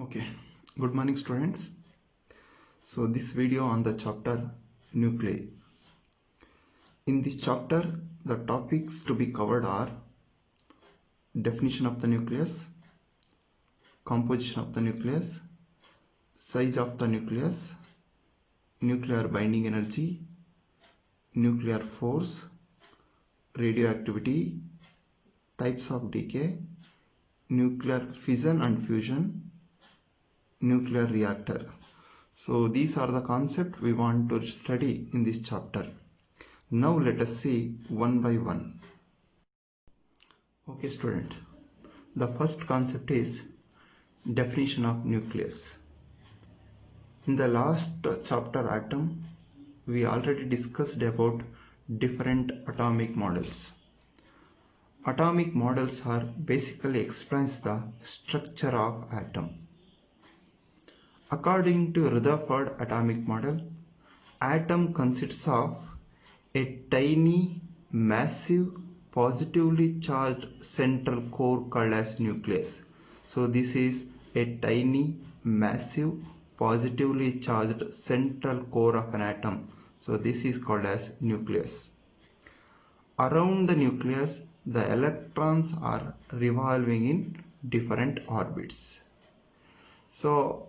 Okay, good morning students. So this video on the chapter nuclei. In this chapter, the topics to be covered are definition of the nucleus, composition of the nucleus, size of the nucleus, nuclear binding energy, nuclear force, radioactivity, types of decay, nuclear fission and fusion, nuclear reactor. So these are the concepts we want to study in this chapter. Now let us see one by one. Okay student, the first concept is definition of nucleus. In the last chapter atom, we already discussed about different atomic models. Atomic models are basically explains the structure of atom. According to Rutherford atomic model, atom consists of a tiny, massive, positively charged central core called as nucleus. So this is a tiny, massive, positively charged central core of an atom. So this is called as nucleus. Around the nucleus, the electrons are revolving in different orbits. So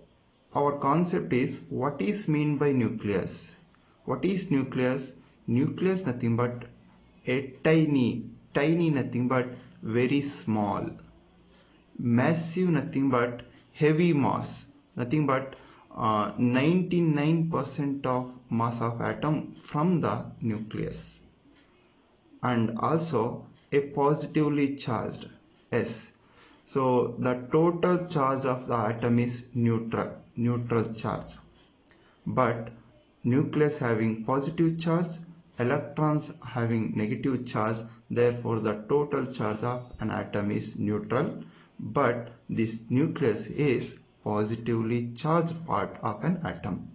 our concept is, what is mean by nucleus? What is nucleus? Nucleus nothing but a tiny nothing but very small, massive nothing but heavy mass, nothing but 99% of mass of atom from the nucleus, and also a positively charged S. So the total charge of the atom is neutral charge, but nucleus having positive charge, electrons having negative charge, therefore the total charge of an atom is neutral, but this nucleus is positively charged part of an atom.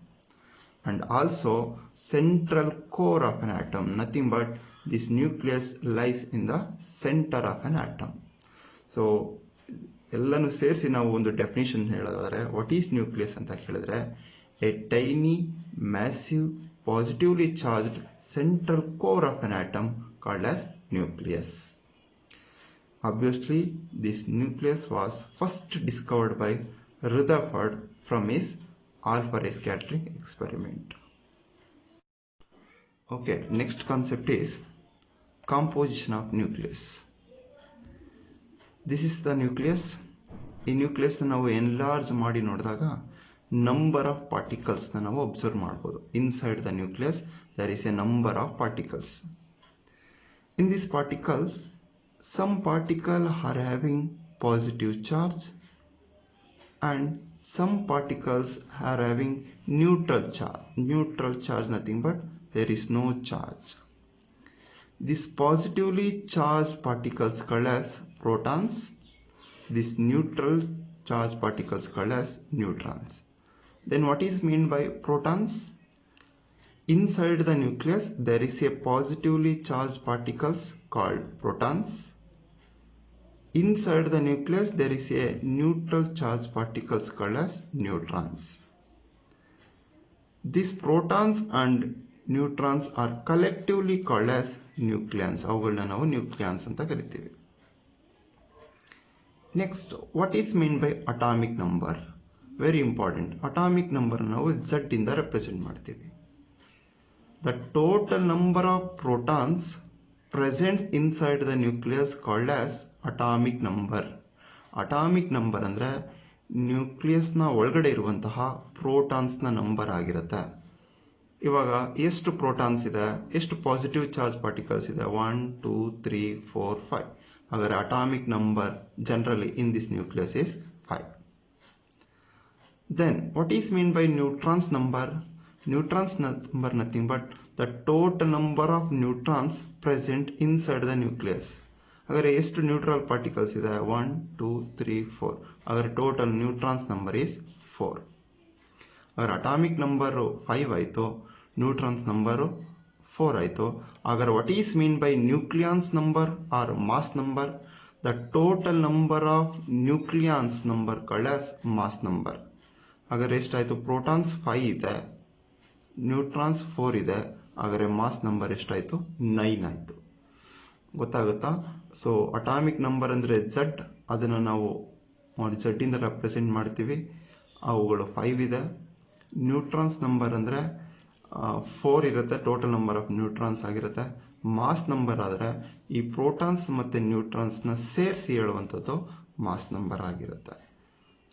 And also central core of an atom, nothing but this nucleus lies in the center of an atom. So ಎಲ್ಲನೂ ಸೇರಿಸಿ ನಾವು ಒಂದು definition ಹೇಳೋದಾದ್ರೆ, what is nucleus ಅಂತ ಕೇಳಿದ್ರೆ, A tiny massive positively charged central core of an atom called as nucleus. Obviously, this nucleus was first discovered by Rutherford from his alpha ray scattering experiment. Okay, next concept is composition of nucleus. This is the nucleus. ಈ nucleus ನಾವು enlarge ಮಾಡಿ ನೋಡಿದಾಗ number of particles ನಾವು observe ಮಾಡಬಹುದು. Inside the nucleus there is a number of particles. In this particles, some particle are having positive charge and some particles are having neutral charge. Neutral charge nothing but there is no charge. These positively charged particles called as protons. These neutral charged particles called as neutrons. Then what is meant by protons? Inside the nucleus there is a positively charged particles called protons. Inside the nucleus there is a neutral charged particles called as neutrons. These protons and neutrons are collectively called as nucleons. ಅವುಗಳನ್ನ ನಾವು nucleons ಅಂತ ಕರಿತೀವಿ. Next, what is meant by atomic number? Very important. Atomic number ನಾವು Z ಇಂದ represent ಮಾಡ್ತೀವಿ. The total number of protons present inside the nucleus called as atomic number. Atomic number ಅಂದ್ರೆ ನ್ಯೂಕ್ಲಿಯಸ್ನ ಒಳಗಡೆ ಇರುವಂತಹ ಪ್ರೋಟಾನ್ಸ್ನ ನಂಬರ್ ಆಗಿರುತ್ತೆ. ಇವಾಗ ಎಷ್ಟು ಪ್ರೋಟಾನ್ಸ್ ಇದೆ, ಎಷ್ಟು ಪಾಸಿಟಿವ್ ಚಾರ್ಜ್ ಪಾರ್ಟಿಕಲ್ಸ್ ಇದೆ? 1 2 3 4 5. ಹಾಗಾದ್ರೆ atomic number generally in this nucleus is 5. Then what is meant by neutrons number? Neutrons number nothing but the total number of neutrons present inside the nucleus. ಹಾಗಾದ್ರೆ ಎಷ್ಟು neutral particles ಇದೆ? 1 2 3 4. ಹಾಗಾದ್ರೆ total neutrons number is 4. ಹಾಗಾದ್ರೆ atomic number 5 ಆಯಿತು, neutrons number 4 ಆಯಿತು. ಹಾಗಾದ್ರೆ what is mean by nucleons number or mass number? the total number of nucleons number called as mass number. ಹಾಗಾದ್ರೆ ಎಷ್ಟಾಯ್ತು? ಪ್ರೋಟಾನ್ಸ್ 5 ಇದೆ, ನ್ಯೂಟ್ರಾನ್ಸ್ 4 ಇದೆ, ಹಾಗಾದ್ರೆ ಮಾಸ್ ನಂಬರ್ ಎಷ್ಟಾಯ್ತು? 9 ಆಯ್ತು. ಗೊತ್ತಾಗುತ್ತಾ? ಸೊ ಅಟಾಮಿಕ್ ನಂಬರ್ ಅಂದ್ರೆ Z, ಅದನ್ನ ನಾವು Z ಇಂದ ರೆಪ್ರೆಸೆಂಟ್ ಮಾಡ್ತೀವಿ, ಅವುಗಳು 5 ಇದೆ. ನ್ಯೂಟ್ರಾನ್ಸ್ ನಂಬರ್ ಅಂದ್ರೆ 4 ಇರುತ್ತೆ, ಟೋಟಲ್ ನಂಬರ್ ಆಫ್ ನ್ಯೂಟ್ರಾನ್ಸ್ ಆಗಿರುತ್ತೆ. ಮಾಸ್ ನಂಬರ್ ಆದರೆ ಈ ಪ್ರೋಟಾನ್ಸ್ ಮತ್ತೆ ನ್ಯೂಟ್ರಾನ್ಸ್ ನ ಸೇರಿಸಿ ಹೇಳುವಂಥದ್ದು ಮಾಸ್ ನಂಬರ್ ಆಗಿರುತ್ತೆ.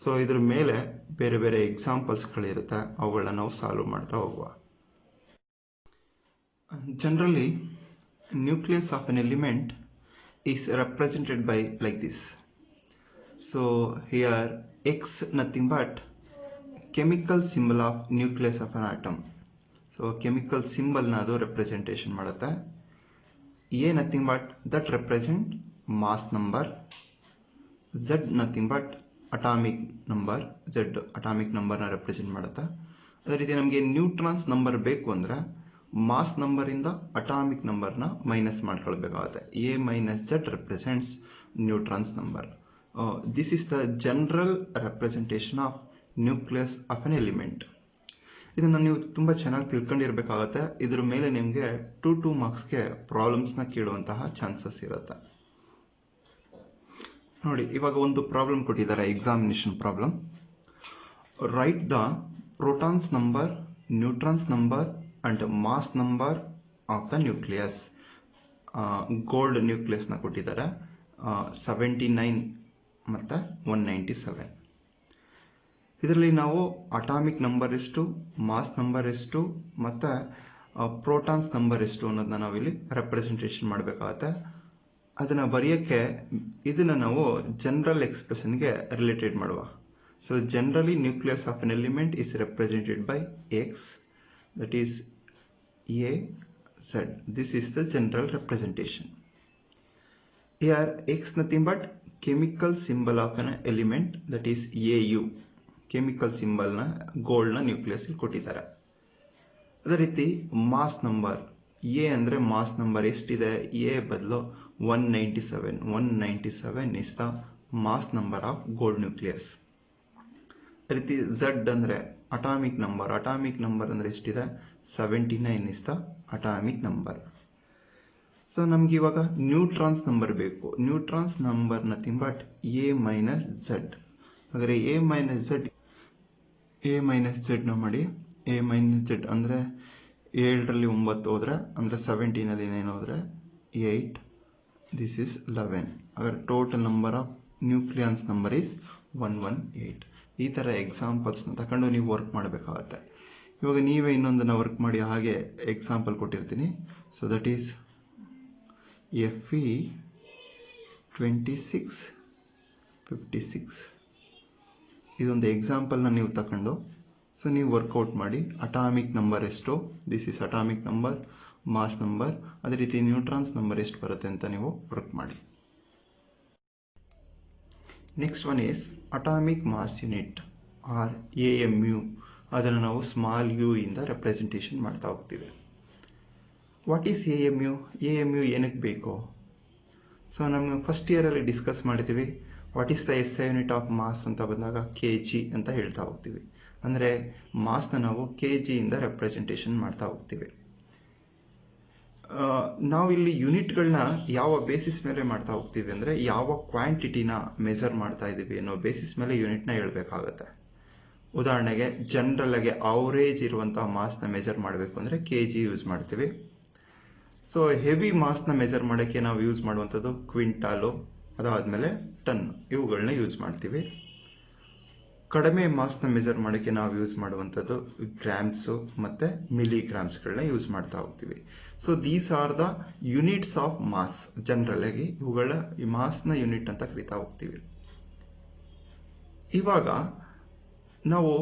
ಸೊ ಇದ್ರ ಮೇಲೆ ಬೇರೆ ಬೇರೆ ಎಕ್ಸಾಂಪಲ್ಸ್ಗಳಿರುತ್ತೆ, ಅವುಗಳನ್ನ ನಾವು ಸಾಲ್ವ್ ಮಾಡ್ತಾ ಹೋಗುವ. Generally nucleus of N element is represented by like this. So here X nothing but chemical symbol of nucleus of an atom. So chemical symbol na adu representation ಮಾಡುತ್ತೆ. A nothing but that represent mass number. Z nothing but atomic number. Z atomic number na represent ಮಾಡುತ್ತೆ. ಅದೇ ರೀತಿ ನಮಗೆ neutrons number ಬೇಕು ಅಂದ್ರೆ mass number ಇಂದ atomic number ನ minus ಮಾಡ್ಕೊಳ್ಬೇಕಾಗುತ್ತೆ. A minus Z represents neutrons number. This is the general representation of nucleus of an element. ಇದನ್ನ ನೀವು ತುಂಬಾ ಚೆನ್ನಾಗಿ ತಿಳ್ಕೊಂಡಿರ್ಬೇಕಾಗತ್ತೆ. ಇದ್ರ ಮೇಲೆ ನಿಮ್ಗೆ 2 ಮಾರ್ಕ್ಸ್ಗೆ ಪ್ರಾಬ್ಲಮ್ಸ್ ನ ಕೇಳುವಂತಹ ಚಾನ್ಸಸ್ ಇರುತ್ತೆ. ನೋಡಿ, ಇವಾಗ ಒಂದು ಪ್ರಾಬ್ಲಮ್ ಕೊಟ್ಟಿದ್ದಾರೆ, examination problem. Write the protons number, neutrons number and mass number of the nucleus. Gold nucleus ನ ಕೊಟ್ಟಿದ್ದಾರೆ, 79 ಮತ್ತೆ 197. ಇದರಲ್ಲಿ ನಾವು ಅಟಾಮಿಕ್ ನಂಬರ್ ಎಷ್ಟು, ಮಾಸ್ ನಂಬರ್ ಎಷ್ಟು ಮತ್ತೆ ಪ್ರೋಟಾನ್ಸ್ ನಂಬರ್ ಎಷ್ಟು ಅನ್ನೋದನ್ನ ನಾವಿಲ್ಲಿ ರೆಪ್ರೆಸೆಂಟೇಷನ್ ಮಾಡಬೇಕಾಗತ್ತೆ. ಅದನ್ನ ಬರೆಯಕ್ಕೆ ಇದನ್ನ ನಾವು ಜನರಲ್ ಎಕ್ಸ್ಪ್ರೆಷನ್ಗೆ ರಿಲೇಟೆಡ್ ಮಾಡುವ. So generally nucleus of N element is represented by X, that is A, Z. This is the general representation. Here X nothing but chemical symbol of an element, that is AU. Chemical symbol na gold na nucleus ಇಲ್ಲಿ ಕೊಟ್ಟಿದ್ದಾರೆ. ಅದೇ ರೀತಿ mass number A ಅಂದ್ರೆ mass number ಎಷ್ಟಿದೆ? A ಬದಲು 197. 197 is the mass number of gold nucleus. ಅದೇ ರೀತಿ Z ಅಂದ್ರೆ ಅಟಾಮಿಕ್ ನಂಬರ್. ಅಟಾಮಿಕ್ ನಂಬರ್ ಅಂದ್ರೆ ಎಷ್ಟಿದೆ? 79 is the atomic number. So ನಮ್ಗೆ ಇವಾಗ ನ್ಯೂಟ್ರಾನ್ಸ್ ನಂಬರ್ ಬೇಕು. Neutrons number nothing but A minus Z. ಹಾಗಾದ್ರೆ A minus Z ನ ಮಾಡಿ. A minus Z ಅಂದ್ರೆ 7ರಲ್ಲಿ 9 ಹೋದ್ರೆ ಅಂದ್ರೆ 17ನಲ್ಲಿ 9 ಹೋದ್ರೆ 8. This is 11. ಹಾಗಾದ್ರೆ total number of ನ್ಯೂಕ್ಲಿಯನ್ಸ್ number is 118. ಈ ತರ ಎಕ್ಸಾಂಪಲ್ಸ್ ನ ತಕೊಂಡು ನೀವು ವರ್ಕ್ ಮಾಡಬೇಕಾಗತ್ತೆ. ಇವಾಗ ನೀವೇ ಇನ್ನೊಂದನ್ನ ವರ್ಕ್ ಮಾಡಿ, ಹಾಗೆ ಎಕ್ಸಾಂಪಲ್ ಕೊಟ್ಟಿರ್ತೀನಿ. So that is Fe2656. ಇದೊಂದು ಎಕ್ಸಾಂಪಲ್ ನ ನೀವು ತಕೊಂಡು ಸೊ ನೀವು ವರ್ಕೌಟ್ ಮಾಡಿ. ಅಟಾಮಿಕ್ ನಂಬರ್ ಎಷ್ಟು? This is atomic number, mass number. ಅದೇ ರೀತಿ ನ್ಯೂಟ್ರಾನ್ಸ್ ನಂಬರ್ ಎಷ್ಟು ಬರುತ್ತೆ ಅಂತ ನೀವು ವರ್ಕ್ ಮಾಡಿ. Next one is atomic mass unit or AMU. ಅದನ್ನು ನಾವು ಸ್ಮಾಲ್ u ಇಂದ ರೆಪ್ರೆಸೆಂಟೇಷನ್ ಮಾಡ್ತಾ ಹೋಗ್ತೀವಿ. What is AMU? AMU ಏನಕ್ಕೆ ಬೇಕು? ಸೊ ನಮ್ಮ ಫಸ್ಟ್ ಇಯರ್ ಅಲ್ಲಿ ಡಿಸ್ಕಸ್ ಮಾಡಿದ್ದೀವಿ. What is the SI unit of mass ಅಂತ ಬಂದಾಗ kg ಅಂತ ಹೇಳ್ತಾ ಹೋಗ್ತೀವಿ. ಅಂದ್ರೆ ಮಾಸ್ನ ನಾವು kg ಇಂದ ರೆಪ್ರೆಸೆಂಟೇಷನ್ ಮಾಡ್ತಾ ಹೋಗ್ತೀವಿ. ನಾವಿಲ್ಲಿ ಯೂನಿಟ್ಗಳನ್ನ ಯಾವ ಬೇಸಿಸ್ ಮೇಲೆ ಮಾಡ್ತಾ ಹೋಗ್ತೀವಿ ಅಂದ್ರೆ ಯಾವ ಕ್ವಾಂಟಿಟಿನ ಮೆಜರ್ ಮಾಡ್ತಾ ಇದೀವಿ ಅನ್ನೋ ಬೇಸಿಸ್ ಮೇಲೆ ಯೂನಿಟ್ ನ ಹೇಳ್ಬೇಕಾಗತ್ತೆ. ಉದಾಹರಣೆಗೆ ಜನರಲ್ ಆಗಿ ಅವರೇಜ್ ಇರುವಂತಹ ಮಾಸ್ ನ ಮೆಜರ್ ಮಾಡಬೇಕು ಅಂದ್ರೆ kg ಯೂಸ್ ಮಾಡ್ತೀವಿ. ಸೊ ಹೆವಿ ಮಾಸ್ ನ ಮೆಜರ್ ಮಾಡಕ್ಕೆ ನಾವು ಯೂಸ್ ಮಾಡುವಂತದ್ದು ಕ್ವಿಂಟಾಲು, ಅದಾದ್ಮೇಲೆ ಟನ್, ಇವುಗಳನ್ನ ಯೂಸ್ ಮಾಡ್ತೀವಿ. ಕಡಿಮೆ ಮಾಸ್ ನ ಮೆಜರ್ ಮಾಡಕ್ಕೆ ನಾವು ಯೂಸ್ ಮಾಡುವಂತದ್ದು ಗ್ರಾಮ್ಸ್ ಮತ್ತೆ ಮಿಲಿಗ್ರಾಮ್ಸ್ ಗಳನ್ನ ಯೂಸ್ ಮಾಡ್ತಾ ಹೋಗ್ತೀವಿ. So these are the units of mass. General ಆಗಿ ಇವುಗಳ ಈ ಮಾಸ್ ನ ಯೂನಿಟ್ ಅಂತ ಕರಿತಾ ಹೋಗ್ತೀವಿ. ಇವಾಗ ನಾವು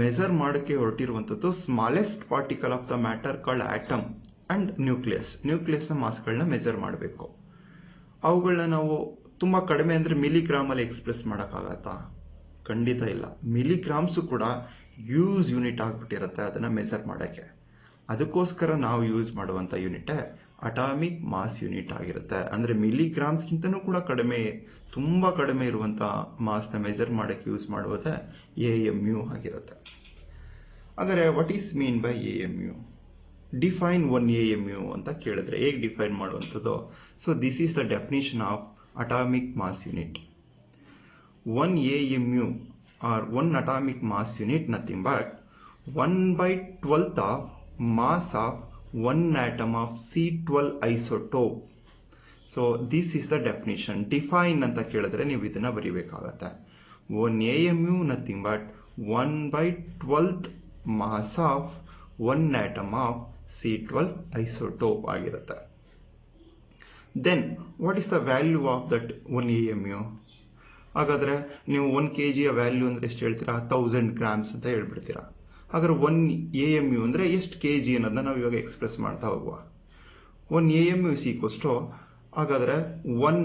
ಮೆಜರ್ ಮಾಡಕ್ಕೆ ಹೊರಟಿರುವಂತದ್ದು smallest particle of the matter called atom and nucleus. Nucleus ನ ಮಾಸ್ ಗಳನ್ನ ಮೆಜರ್ ಮಾಡಬೇಕು. ಅವುಗಳನ್ನ ನಾವು ತುಂಬಾ ಕಡಿಮೆ ಅಂದ್ರೆ ಮಿಲಿಗ್ರಾಮ್ ಅಲ್ಲಿ ಎಕ್ಸ್ಪ್ರೆಸ್ ಮಾಡಕ್ಕಾಗತ್ತಾ? ಖಂಡಿತ ಇಲ್ಲ. ಮಿಲಿಗ್ರಾಮ್ಸ್ ಕೂಡ ಯೂಸ್ ಯೂನಿಟ್ ಆಗ್ಬಿಟ್ಟಿರುತ್ತೆ ಅದನ್ನ ಮೆಜರ್ ಮಾಡಕ್ಕೆ. ಅದಕ್ಕೋಸ್ಕರ ನಾವು ಯೂಸ್ ಮಾಡುವಂತ ಯೂನಿಟ್ ಅಟಾಮಿಕ್ ಮಾಸ್ ಯೂನಿಟ್ ಆಗಿರುತ್ತೆ. ಅಂದ್ರೆ ಮಿಲಿಗ್ರಾಮ್ಸ್ಗಿಂತನೂ ಕೂಡ ಕಡಿಮೆ, ತುಂಬಾ ಕಡಿಮೆ ಇರುವಂತಹ ಮಾಸ್ನ ಮೆಜರ್ ಮಾಡಕ್ಕೆ ಯೂಸ್ ಮಾಡುವುದೇ AMU ಆಗಿರುತ್ತೆ. ಹಾಗಾದ್ರೆ what is mean by AMU? Define one AMU ಅಂತ ಕೇಳಿದ್ರೆ ಹೇಗೆ ಡಿಫೈನ್ ಮಾಡುವಂಥದ್ದು? So this is the definition of atomic mass unit. One AMU or one atomic mass unit nothing but 1/12 of mass of one atom of C12 isotope. So this is the definition. Define ಅಂತ ಕೇಳಿದ್ರೆ ನೀವು ಇದನ್ನ ಬರೀಬೇಕಾಗತ್ತೆ. One AMU nothing but 1/12 mass of one atom of C12 isotope ಆಗಿರುತ್ತೆ. Then what is the value of that one AMU? ಹಾಗಾದ್ರೆ ನೀವು 1 kg value ಅಂದ್ರೆ ಎಷ್ಟು ಹೇಳ್ತೀರಾ? 1000 ಗ್ರಾಮ್ಸ್ ಅಂತ ಹೇಳ್ಬಿಡ್ತೀರಾ. ಹಾಗಾದ್ರೆ 1 AMU ಅಂದ್ರೆ ಎಷ್ಟು kg ಅನ್ನೋದನ್ನ ನಾವು ಇವಾಗ ಎಕ್ಸ್ಪ್ರೆಸ್ ಮಾಡ್ತಾ ಹೋಗುವ. 1 AMU is equals to, ಹಾಗಾದ್ರೆ 1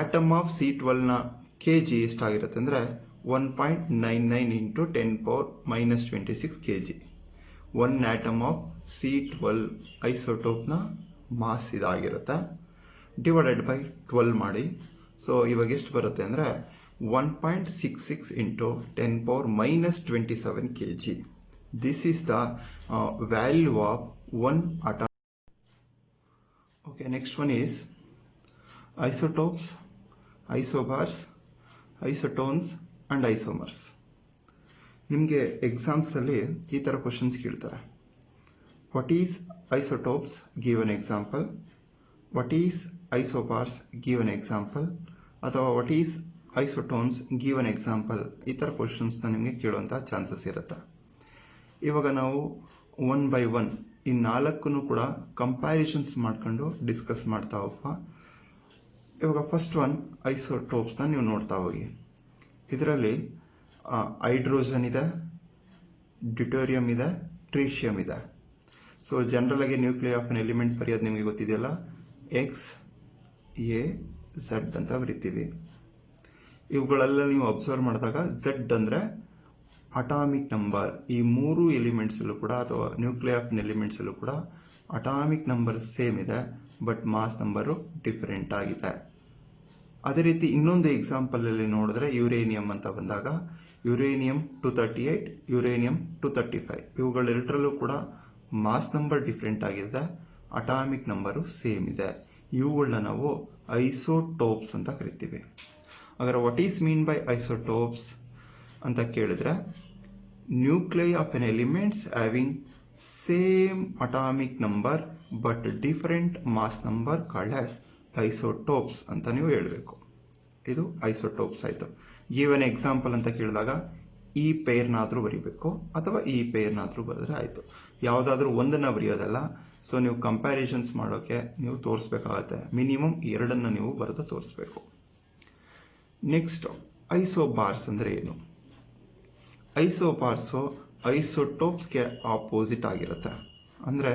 ಆಟಮ್ ಆಫ್ C12 ನ kg ಎಷ್ಟಾಗಿರುತ್ತೆ ಅಂದ್ರೆ 1.99 into 10⁻⁻26 kg. 1 atom of C12 isotope ನ ಮಾಸ್ ಇದಾಗಿರುತ್ತೆ. ಡಿವೈಡೆಡ್ ಬೈ 12 ಮಾಡಿ. ಸೊ ಇವಾಗ ಎಷ್ಟು ಬರುತ್ತೆ ಅಂದ್ರೆ 1.66 into 10⁻⁻27 kg. This is the value of one atom. Okay, next one is isotopes, isobars, isotones and isomers. ನಿಮಗೆ ಎಕ್ಸಾಮ್ಸ್ ಅಲ್ಲಿ ಈ ತರ ಕ್ವಶನ್ಸ್ ಕೇಳ್ತಾರೆ. What is isotopes? Give an example. What is isobars? Give an example. ಅಥವಾ what is isotones? Give an example. ಈ ತರ questions ನಿಮಗೆ ಕೇಳುವಂತಹ ಚಾನ್ಸಸ್ ಇರುತ್ತೆ. ಇವಾಗ ನಾವು 1 by 1 ಈ 4 ಕೂಡ ಕಂಪ್ಯಾರಿಸನ್ಸ್ ಮಾಡ್ಕೊಂಡು ಡಿಸ್ಕಸ್ ಮಾಡ್ತಾ ಹೋಗುವ. ಇವಾಗ ಫಸ್ಟ್ ಒನ್ ಐಸೋಟೋಪ್ಸ್ ನ ನೀವು ನೋಡ್ತಾ ಹೋಗಿ. ಇದರಲ್ಲಿ ಹೈಡ್ರೋಜನ್ ಇದೆ, ಡ್ಯೂಟೇರಿಯಂ ಇದೆ, ಟ್ರಿಷಿಯಂ ಇದೆ. ಸೊ ಜನರಲ್ ಆಗಿ ನ್ಯೂಕ್ಲಿಯರ್ ಆಫ್ ಅನ್ ಎಲಿಮೆಂಟ್ ಬರೆಯೋದು ನಿಮಗೆ ಗೊತ್ತಿದೆಯಲ್ಲ, XAZ ಅಂತ ಬರಿತೀವಿ. ಇವುಗಳೆಲ್ಲ ನೀವು ಅಬ್ಸರ್ವ್ ಮಾಡಿದಾಗ Z ಅಂದ್ರೆ ಅಟಾಮಿಕ್ ನಂಬರ್. ಈ 3 ಎಲಿಮೆಂಟ್ಸ್ ಅಲ್ಲೂ ಕೂಡ ಅಥವಾ ನ್ಯೂಕ್ಲಿಯರ್ ಆಫ್ ಅನ್ ಎಲಿಮೆಂಟ್ಸ್ ಅಲ್ಲೂ ಕೂಡ ಅಟಾಮಿಕ್ ನಂಬರ್ ಸೇಮ್ ಇದೆ, ಬಟ್ ಮಾಸ್ ನಂಬರ್ ಡಿಫರೆಂಟ್ ಆಗಿದೆ. ಅದೇ ರೀತಿ ಇನ್ನೊಂದು ಎಕ್ಸಾಂಪಲ್ ಅಲ್ಲಿ ನೋಡಿದ್ರೆ ಯುರೇನಿಯಂ ಅಂತ ಬಂದಾಗ ಯುರೇನಿಯಂ 238, ಯುರೇನಿಯಂ 235 ಇವುಗಳೆರಡರಲ್ಲೂ ಕೂಡ ಮಾಸ್ ನಂಬರ್ ಡಿಫರೆಂಟ್ ಆಗಿದೆ, ಅಟಾಮಿಕ್ ನಂಬರ್ ಸೇಮ್ ಇದೆ. ಇವುಗಳನ್ನ ನಾವು ಐಸೋಟೋಪ್ಸ್ ಅಂತ ಕರಿತೀವಿ. ಹಾಗಾದ್ರೆ what is mean by isotopes ಅಂತ ಕೇಳಿದ್ರೆ, nuclei of an elements having same atomic number but different mass number called as isotopes ಅಂತ ನೀವು ಹೇಳಬೇಕು. ಇದು ಐಸೋಟೋಪ್ಸ್ ಆಯ್ತು. ಗಿವ್ ಎನ್ ಎಕ್ಸಾಂಪಲ್ ಅಂತ ಕೇಳಿದಾಗ ಈ ಪೇರ್ನಾದ್ರೂ ಬರೀಬೇಕು ಅಥವಾ ಈ ಪೇರ್ನಾದ್ರೂ ಬರೆದ್ರೆ ಆಯ್ತು. ಯಾವ್ದಾದ್ರೂ ಒಂದನ್ನ ಬರೆಯೋದಲ್ಲ. ಸೊ ನೀವು ಕಂಪ್ಯಾರಿಸನ್ಸ್ ಮಾಡೋಕೆ ನೀವು ತೋರಿಸಬೇಕಾಗತ್ತೆ. ಮಿನಿಮಮ್ 2 ನೀವು ಬರೆದು ತೋರಿಸಬೇಕು. ನೆಕ್ಸ್ಟ್ ಐಸೋಬಾರ್ಸ್ ಅಂದ್ರೆ ಏನು? ಐಸೋಬಾರ್ಸ್ ಐಸೋಟೋಪ್ಸ್ಗೆ ಆಪೋಸಿಟ್ ಆಗಿರುತ್ತೆ. ಅಂದ್ರೆ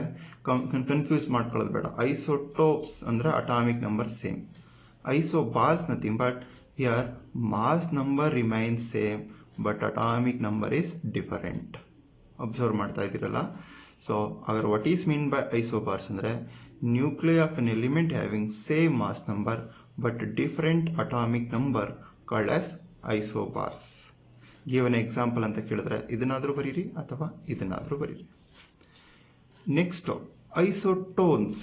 ಕನ್ಫ್ಯೂಸ್ ಮಾಡ್ಕೊಳ್ಳೋದು ಬೇಡ. ಐಸೋಟೋಪ್ಸ್ ಅಂದ್ರೆ atomic number same. Isobars nothing but here mass number remains same but atomic number is different. Observe ಮಾಡ್ತಾ ಇದ್ದೀರಲ್ಲ. ಸೊ ಹಾಗಾದ್ರೆ what is mean by isobars ಅಂದ್ರೆ nuclei of an element having same mass number but different atomic number called as isobars. Give an example ಅಂತ ಕೇಳಿದ್ರೆ ಇದನ್ನಾದ್ರೂ ಬರೀರಿ ಅಥವಾ ಇದನ್ನಾದ್ರೂ ಬರೀರಿ. Next isotones.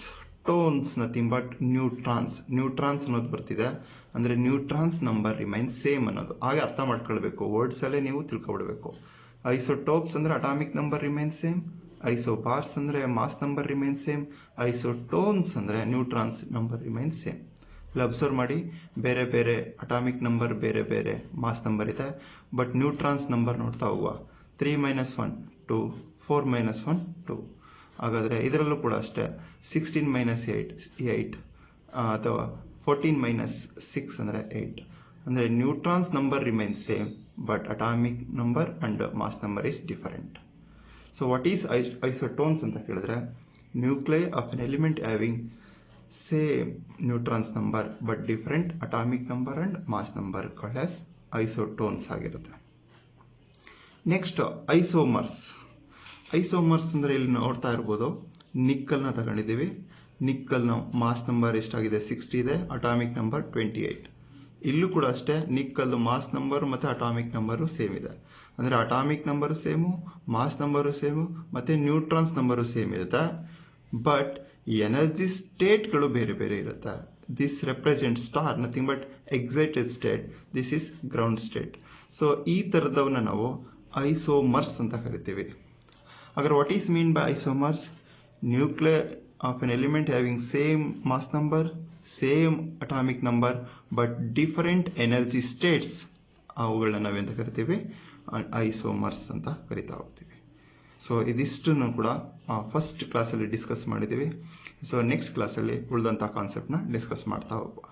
Tones nothing but neutrons. Neutrons ಅನ್ನೋದು ಬರ್ತಿದೆ ಅಂದ್ರೆ ನ್ಯೂಟ್ರಾನ್ಸ್ ನಂಬರ್ ರಿಮೈನ್ಸ್ ಸೇಮ್ ಅನ್ನೋದು. ಹಾಗೆ ಅರ್ಥ ಮಾಡ್ಕೊಳ್ಬೇಕು, ವರ್ಡ್ಸ್ ಅಲ್ಲೇ ನೀವು ತಿಳ್ಕೊಬಿಡ್ಬೇಕು. ಐಸೋಟೋಪ್ಸ್ ಅಂದ್ರೆ ಅಟಾಮಿಕ್ ನಂಬರ್ ರಿಮೈನ್ಸ್ ಸೇಮ್, ಐಸೋಬಾರ್ಸ್ ಅಂದ್ರೆ ಮಾಸ್ ನಂಬರ್ ರಿಮೈನ್ಸ್ ಸೇಮ್, ಐಸೋಟೋನ್ಸ್ ಅಂದ್ರೆ ನ್ಯೂಟ್ರಾನ್ಸ್ ನಂಬರ್ ರಿಮೈನ್ಸ್ ಸೇಮ್. ಇಲ್ಲಿ ಅಬ್ಸರ್ವ್ ಮಾಡಿ, ಬೇರೆ ಬೇರೆ ಅಟಾಮಿಕ್ ನಂಬರ್, ಬೇರೆ ಬೇರೆ ಮಾಸ್ ನಂಬರ್ ಇದೆ, ಬಟ್ ನ್ಯೂಟ್ರಾನ್ಸ್ ನಂಬರ್ ನೋಡ್ತಾ ಹೋಗುವ. 3 - 1 2, 4 - 1 2. ಹಾಗಾದ್ರೆ ಇದರಲ್ಲೂ ಕೂಡ ಅಷ್ಟೇ 16 - 8 ಅಥವಾ 14 - 6 ಅಂದ್ರೆ 8. ಅಂದ್ರೆ neutrons number remains same but atomic number and mass number is different. So what is isotones ಅಂತ ಕೇಳಿದ್ರೆ, nuclei of an element having same neutrons number but different atomic number and mass number called as isotones ಆಗಿರುತ್ತೆ. Next isomers. Isomers ಅಂದ್ರೆ ಇಲ್ಲಿ ನೋಡ್ತಾ ಇರ್ಬೋದು, ನಿಕ್ಕಲ್ನ ತಗೊಂಡಿದ್ದೀವಿ, ನಿಕ್ಕಲ್ನ mass number ಎಷ್ಟಾಗಿದೆ 60 ಇದೆ, ಅಟಾಮಿಕ್ ನಂಬರ್ 28. ಇಲ್ಲೂ ಕೂಡ ಅಷ್ಟೇ, ನಿಕ್ಕಲ್ ಮಾಸ್ ನಂಬರ್ ಮತ್ತು ಅಟಾಮಿಕ್ ನಂಬರು ಸೇಮ್ ಇದೆ. ಅಂದರೆ atomic number same, mass number same, ಮತ್ತು ನ್ಯೂಟ್ರಾನ್ಸ್ ನಂಬರು ಸೇಮ್ ಇರುತ್ತೆ. ಬಟ್ ಎನರ್ಜಿ ಸ್ಟೇಟ್ಗಳು ಬೇರೆ ಬೇರೆ ಇರುತ್ತೆ. This represent star nothing but excited state, this is ground state. So ಈ ಥರದವನ್ನ ನಾವು ಐಸೋಮರ್ಸ್ ಅಂತ ಕರಿತೀವಿ. ಹಾಗಾದ್ರೆ what is mean by isomers? Nuclear of an element having same mass number, same atomic number, but different energy states, ಅವುಗಳನ್ನ ನಾವೆಂತ ಕರಿತೀವಿ? Isomers ಅಂತ ಕರಿತಾ ಹೋಗ್ತೀವಿ. ಸೊ ಇದಿಷ್ಟನ್ನು ಕೂಡ ಫಸ್ಟ್ ಕ್ಲಾಸಲ್ಲಿ ಡಿಸ್ಕಸ್ ಮಾಡಿದ್ದೀವಿ. ಸೊ ನೆಕ್ಸ್ಟ್ ಕ್ಲಾಸಲ್ಲಿ ಉಳಿದಂಥ ಕಾನ್ಸೆಪ್ಟ್ನ ಡಿಸ್ಕಸ್ ಮಾಡ್ತಾ ಹೋಗುವ.